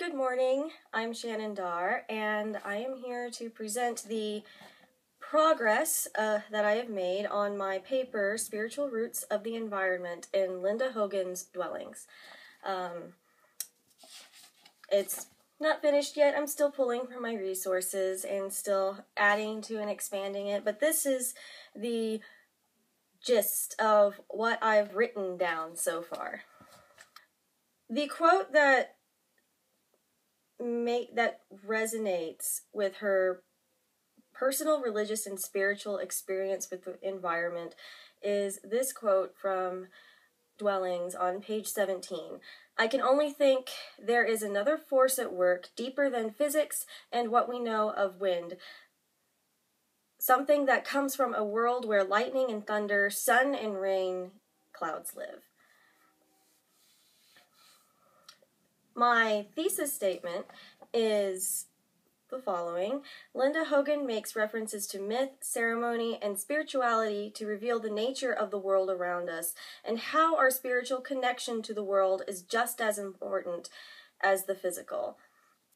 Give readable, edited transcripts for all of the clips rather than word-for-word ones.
Good morning, I'm Shannon Darr, and I am here to present the progress that I have made on my paper, Spiritual Roots of the Environment in Linda Hogan's Dwellings. It's not finished yet. I'm still pulling from my resources and still adding to and expanding it, but this is the gist of what I've written down so far. The quote that resonates with her personal, religious, and spiritual experience with the environment is this quote from Dwellings on page 17. "I can only think there is another force at work, deeper than physics and what we know of wind, something that comes from a world where lightning and thunder, sun and rain clouds live." My thesis statement is the following. Linda Hogan makes references to myth, ceremony, and spirituality to reveal the nature of the world around us and how our spiritual connection to the world is just as important as the physical.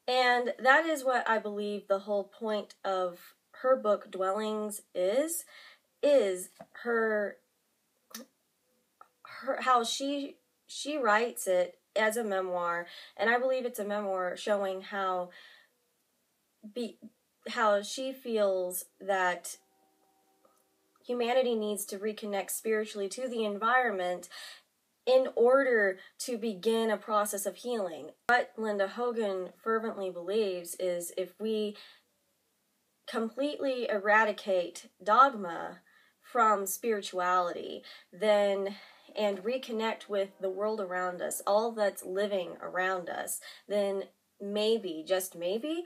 And that is what I believe the whole point of her book Dwellings is her how she writes it as a memoir, and I believe it's a memoir showing how she feels that humanity needs to reconnect spiritually to the environment in order to begin a process of healing. What Linda Hogan fervently believes is if we completely eradicate dogma from spirituality, and reconnect with the world around us, all that's living around us, then maybe, just maybe,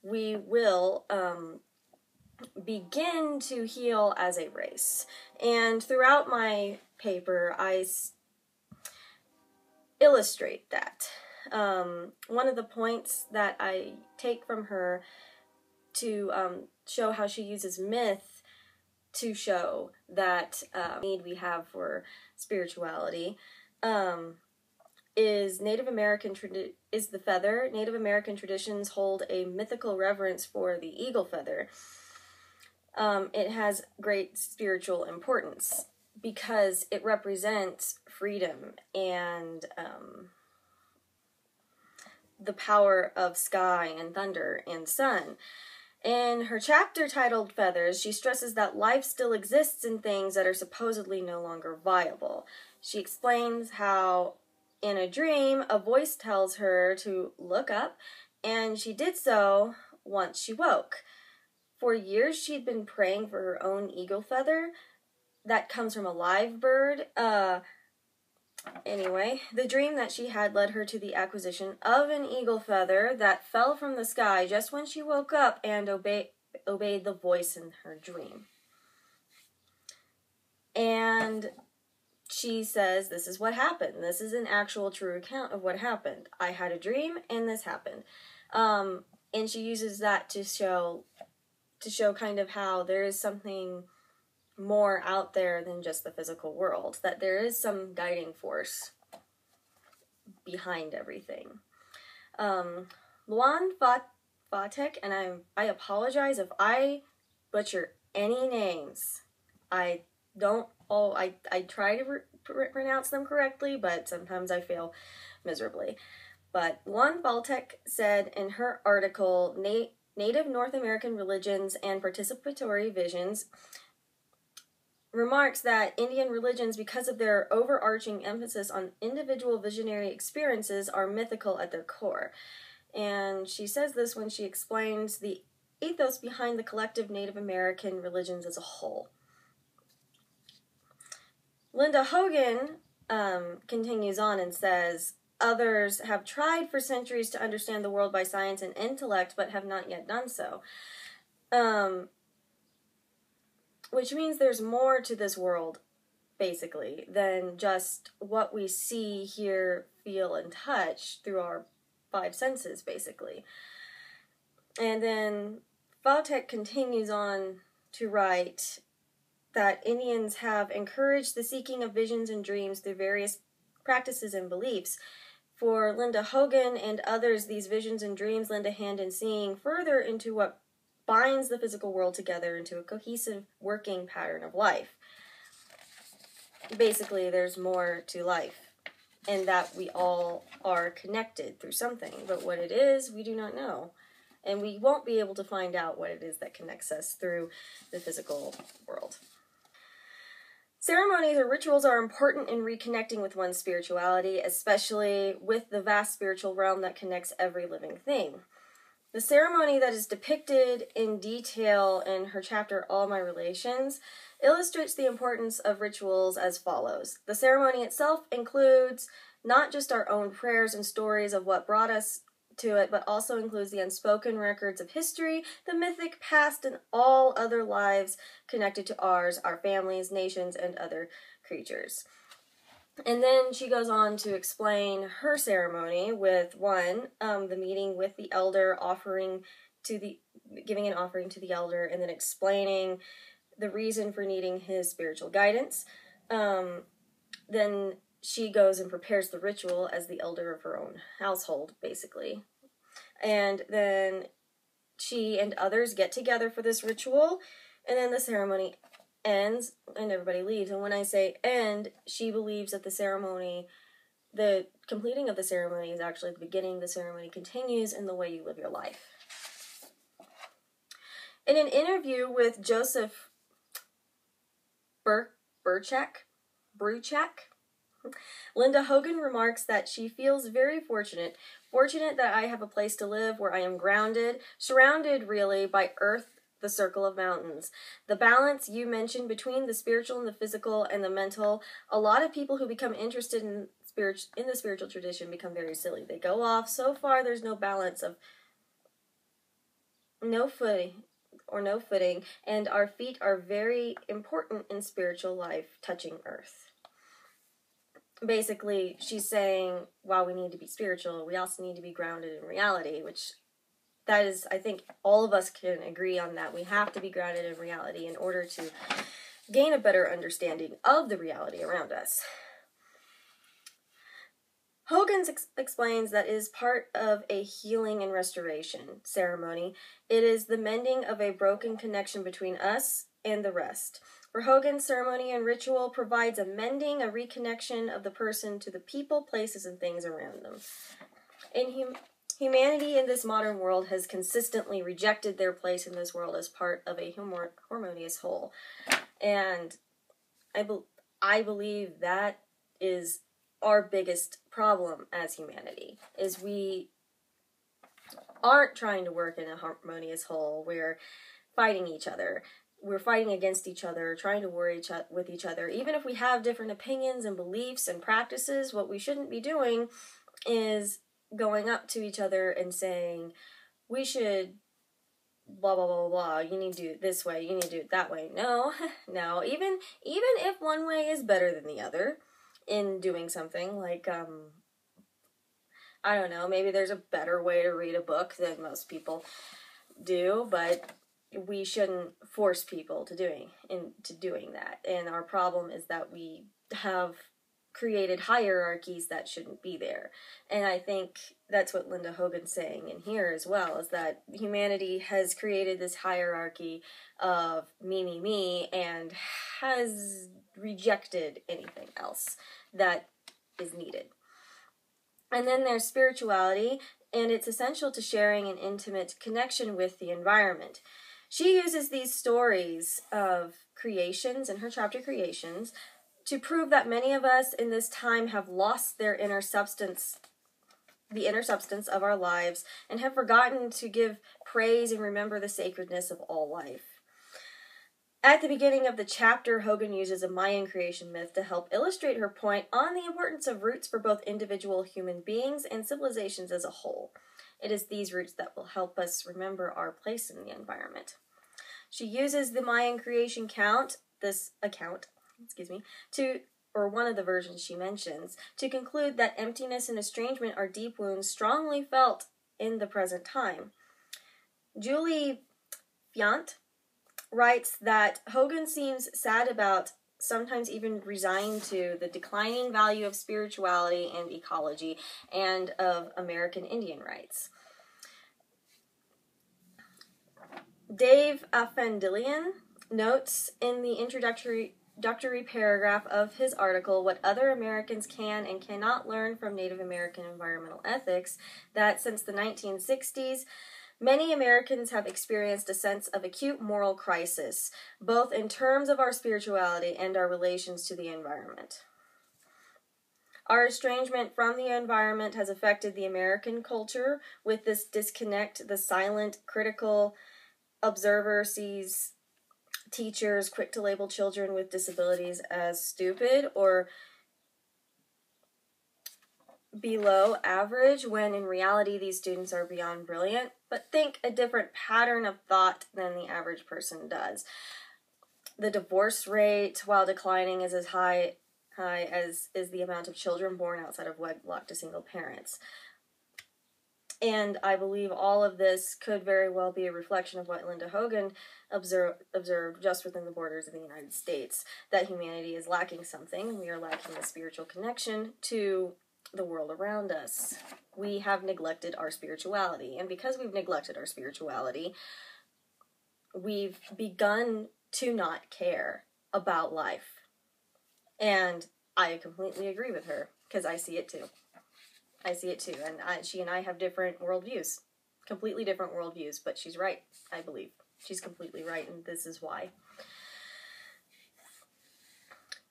we will begin to heal as a race. And throughout my paper, I illustrate that. One of the points that I take from her to show how she uses myth to show that need we have for spirituality is the feather. Native American traditions hold a mythical reverence for the eagle feather. It has great spiritual importance because it represents freedom and the power of sky and thunder and sun. In her chapter titled Feathers, she stresses that life still exists in things that are supposedly no longer viable. She explains how, in a dream, a voice tells her to look up, and she did so once she woke. For years, she'd been praying for her own eagle feather that comes from a live bird. Anyway, the dream that she had led her to the acquisition of an eagle feather that fell from the sky just when she woke up and obeyed the voice in her dream. And she says, this is what happened. This is an actual true account of what happened. I had a dream and this happened. And she uses that to show kind of how there is something more out there than just the physical world, that there is some guiding force behind everything. Luan Fatek, and I apologize if I butcher any names. I try to pronounce them correctly, but sometimes I fail miserably. But Luan Fatek said in her article, Native North American Religions and Participatory Visions, remarks that Indian religions, because of their overarching emphasis on individual visionary experiences, are mythical at their core. And she says this when she explains the ethos behind the collective Native American religions as a whole. Linda Hogan continues on and says, others have tried for centuries to understand the world by science and intellect, but have not yet done so. Which means there's more to this world, basically, than just what we see, hear, feel, and touch through our five senses, basically. And then Fatek continues on to write that Indians have encouraged the seeking of visions and dreams through various practices and beliefs. For Linda Hogan and others, these visions and dreams lend a hand in seeing further into what binds the physical world together into a cohesive working pattern of life. Basically, there's more to life, and that we all are connected through something, but what it is, we do not know. And we won't be able to find out what it is that connects us through the physical world. Ceremonies or rituals are important in reconnecting with one's spirituality, especially with the vast spiritual realm that connects every living thing. The ceremony that is depicted in detail in her chapter, All My Relations, illustrates the importance of rituals as follows. The ceremony itself includes not just our own prayers and stories of what brought us to it, but also includes the unspoken records of history, the mythic past, and all other lives connected to ours, our families, nations, and other creatures. And then she goes on to explain her ceremony with the meeting with the elder, giving an offering to the elder, and then explaining the reason for needing his spiritual guidance. Then she goes and prepares the ritual as the elder of her own household, basically. And then she and others get together for this ritual, and then the ceremony ends and everybody leaves. And when I say end, she believes that the completing of the ceremony is actually the beginning. The ceremony continues in the way you live your life. In an interview with Joseph Bruchac, Linda Hogan remarks that she feels very fortunate that I have a place to live where I am grounded, surrounded really by earth, the circle of mountains. The balance you mentioned between the spiritual and the physical and the mental, a lot of people who become interested in the spiritual tradition become very silly. They go off so far, there's no balance of no footing, and our feet are very important in spiritual life, touching earth. Basically, she's saying, while we need to be spiritual, we also need to be grounded in reality, which that is, I think all of us can agree on that. We have to be grounded in reality in order to gain a better understanding of the reality around us. Hogan explains that it is part of a healing and restoration ceremony. It is the mending of a broken connection between us and the rest. For Hogan, ceremony and ritual provides a mending, a reconnection of the person to the people, places, and things around them. Humanity in this modern world has consistently rejected their place in this world as part of a harmonious whole. And I believe that is our biggest problem as humanity, is we aren't trying to work in a harmonious whole. We're fighting each other. We're fighting against each other, trying to worry with each other. Even if we have different opinions and beliefs and practices, what we shouldn't be doing is going up to each other and saying, we should blah, blah, blah, blah, you need to do it this way, you need to do it that way. No, even if one way is better than the other in doing something, like, I don't know, maybe there's a better way to read a book than most people do, but we shouldn't force people to doing that. And our problem is that we have created hierarchies that shouldn't be there. And I think that's what Linda Hogan's saying in here as well, is that humanity has created this hierarchy of me, and has rejected anything else that is needed. And then there's spirituality, and it's essential to sharing an intimate connection with the environment. She uses these stories of creations, in her chapter Creations, to prove that many of us in this time have lost their inner substance, the inner substance of our lives, and have forgotten to give praise and remember the sacredness of all life. At the beginning of the chapter, Hogan uses a Mayan creation myth to help illustrate her point on the importance of roots for both individual human beings and civilizations as a whole. It is these roots that will help us remember our place in the environment. She uses the Mayan creation one of the versions she mentions, to conclude that emptiness and estrangement are deep wounds strongly felt in the present time. Julie Fiant writes that Hogan seems sad about sometimes even resigned to the declining value of spirituality and ecology and of American Indian rights. Dave Affendilian notes in the introductory paragraph of his article, What Other Americans Can and Cannot Learn from Native American Environmental Ethics, that since the 1960s, many Americans have experienced a sense of acute moral crisis, both in terms of our spirituality and our relations to the environment. Our estrangement from the environment has affected the American culture. With this disconnect, the silent, critical observer sees teachers quick to label children with disabilities as stupid or below average, when in reality these students are beyond brilliant, but think a different pattern of thought than the average person does. The divorce rate, while declining, is as high as is the amount of children born outside of wedlock to single parents. And I believe all of this could very well be a reflection of what Linda Hogan observed just within the borders of the United States, that humanity is lacking something. We are lacking a spiritual connection to the world around us. We have neglected our spirituality, and because we've neglected our spirituality, we've begun to not care about life. And I completely agree with her, because I see it too. And she and I have different worldviews, completely different worldviews, but she's right, I believe. She's completely right, and this is why.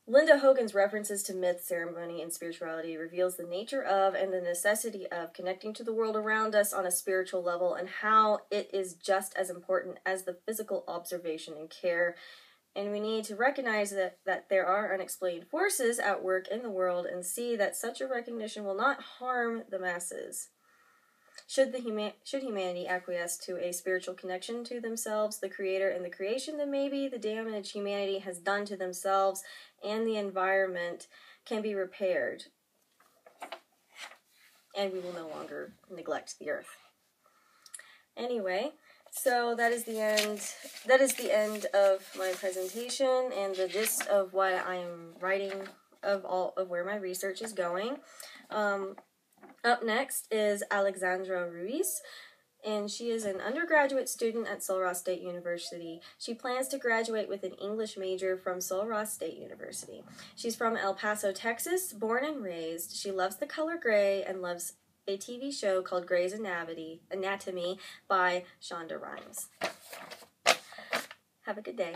Linda Hogan's references to myth, ceremony, and spirituality reveals the nature of and the necessity of connecting to the world around us on a spiritual level, and how it is just as important as the physical observation and care. And we need to recognize that there are unexplained forces at work in the world and see that such a recognition will not harm the masses. Should humanity acquiesce to a spiritual connection to themselves, the Creator, and the creation, then maybe the damage humanity has done to themselves and the environment can be repaired, and we will no longer neglect the earth. Anyway, so that is the end of my presentation and the gist of what I'm writing, of where my research is going. Up next is Alexandra Ruiz, and she is an undergraduate student at Sul State University. She plans to graduate with an English major from Sul State University. She's from El Paso, Texas, born and raised. She loves the color gray and loves a TV show called Grey's Anatomy by Shonda Rhimes. Have a good day.